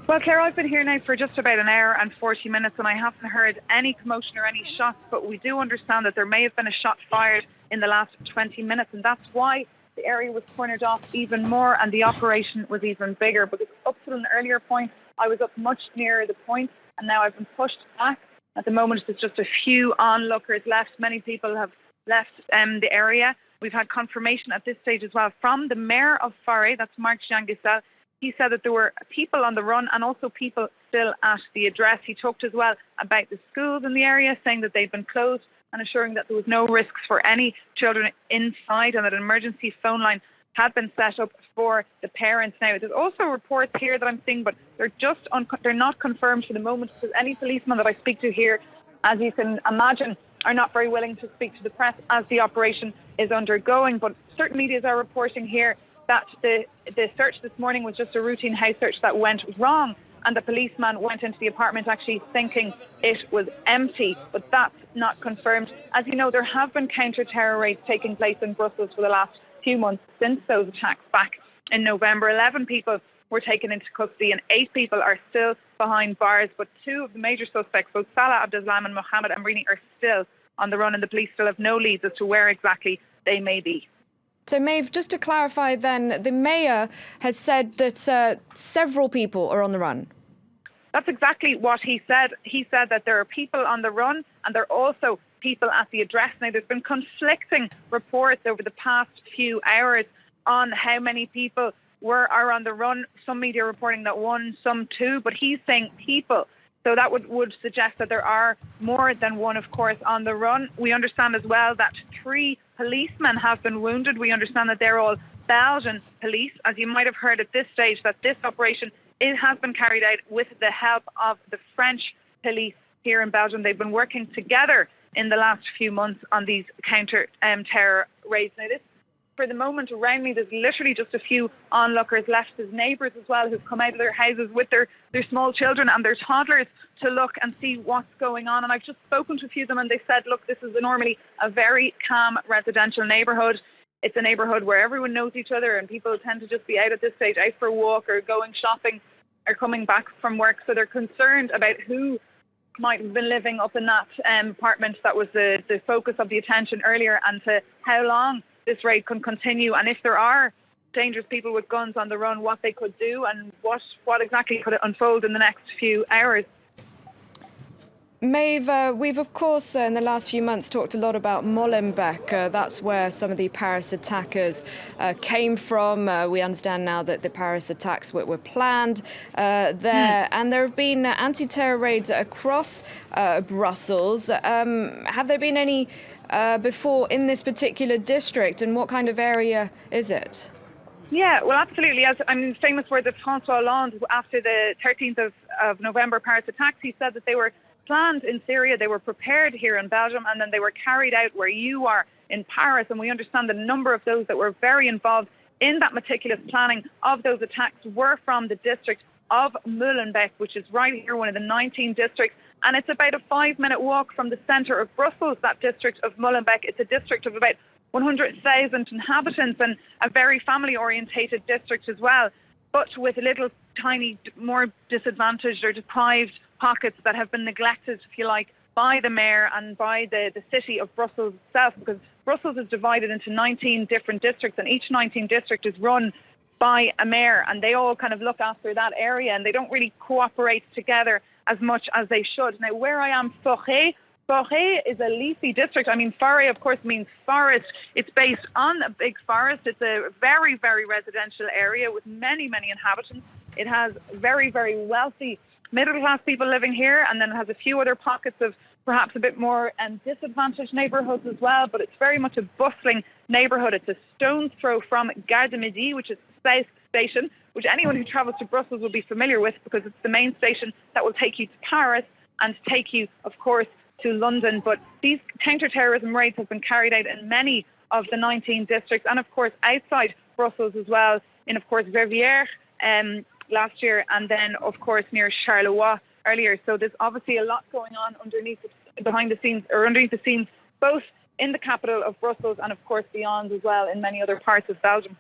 Well, Claire, I've been here now for just about an hour and 40 minutes and I haven't heard any commotion or any shots, but we do understand that there may have been a shot fired in the last 20 minutes and that's why the area was cornered off even more and the operation was even bigger. Because up to an earlier point, I was up much nearer the point and now I've been pushed back. At the moment, there's just a few onlookers left. Many people have left the area. We've had confirmation at this stage as well from the mayor of Foray, that's Marc Jean-Guessel. He said that there were people on the run and also people still at the address. He talked as well about the schools in the area, saying that they've been closed and assuring that there was no risks for any children inside and that an emergency phone line had been set up for the parents. Now, there's also reports here that I'm seeing, but they're not confirmed for the moment because any policeman that I speak to here, as you can imagine, are not very willing to speak to the press as the operation is undergoing. But certain media are reporting here that the search this morning was just a routine house search that went wrong and the policeman went into the apartment actually thinking it was empty, but that's not confirmed. As you know, there have been counter-terror raids taking place in Brussels for the last few months since those attacks back in November. 11 people were taken into custody and 8 people are still behind bars, but 2 of the major suspects, both Salah Abdeslam and Mohamed Amrini, are still on the run and the police still have no leads as to where exactly they may be. So, Maeve, just to clarify then, the mayor has said that several people are on the run. That's exactly what he said. He said that there are people on the run and there are also people at the address. Now, there's been conflicting reports over the past few hours on how many people are on the run. Some media reporting that 1, some 2, but he's saying people. So that would suggest that there are more than 1, of course, on the run. We understand as well that 3 policemen have been wounded. We understand that they're all Belgian police. As you might have heard at this stage, that this operation has been carried out with the help of the French police here in Belgium. They've been working together in the last few months on these counter-terror raids. Now, this, for the moment, around me, there's literally just a few onlookers left. There's neighbours as well who've come out of their houses with their small children and their toddlers to look and see what's going on. And I've just spoken to a few of them and they said, look, this is normally a very calm residential neighbourhood. It's a neighbourhood where everyone knows each other and people tend to just be out at this stage, out for a walk or going shopping or coming back from work. So they're concerned about who might have been living up in that apartment that was the focus of the attention earlier and to how long this raid can continue and if there are dangerous people with guns on the run, what they could do and what exactly could unfold in the next few hours. Maeve, we've of course in the last few months talked a lot about Molenbeek. That's where some of the Paris attackers came from. We understand now that the Paris attacks were planned there, and there have been anti-terror raids across Brussels. Have there been any before in this particular district, and what kind of area is it? Yeah, well, absolutely. As famous words of François Hollande after the 13th of November Paris attacks, he said that they were planned in Syria, they were prepared here in Belgium, and then they were carried out where you are in Paris. And we understand the number of those that were very involved in that meticulous planning of those attacks were from the district of Molenbeek, which is right here, one of the 19 districts. And it's about a 5-minute walk from the centre of Brussels, that district of Molenbeek. It's a district of about 100,000 inhabitants and a very family-orientated district as well, but with little tiny, more disadvantaged or deprived pockets that have been neglected, if you like, by the mayor and by the city of Brussels itself, because Brussels is divided into 19 different districts and each 19 district is run by a mayor and they all kind of look after that area and they don't really cooperate together as much as they should. Now, where I am, Foray is a leafy district. I mean, Foray, of course, means forest. It's based on a big forest. It's a very, very residential area with many, many inhabitants. It has very, very wealthy middle-class people living here, and then it has a few other pockets of perhaps a bit more disadvantaged neighbourhoods as well, but it's very much a bustling neighbourhood. It's a stone's throw from Gare de Midi, which is the South Station, which anyone who travels to Brussels will be familiar with because it's the main station that will take you to Paris and take you, of course, to London. But these counter-terrorism raids have been carried out in many of the 19 districts and, of course, outside Brussels as well, in, of course, Verviers last year, and then, of course, near Charleroi earlier. So there's obviously a lot going on underneath the scenes, both in the capital of Brussels and, of course, beyond as well in many other parts of Belgium.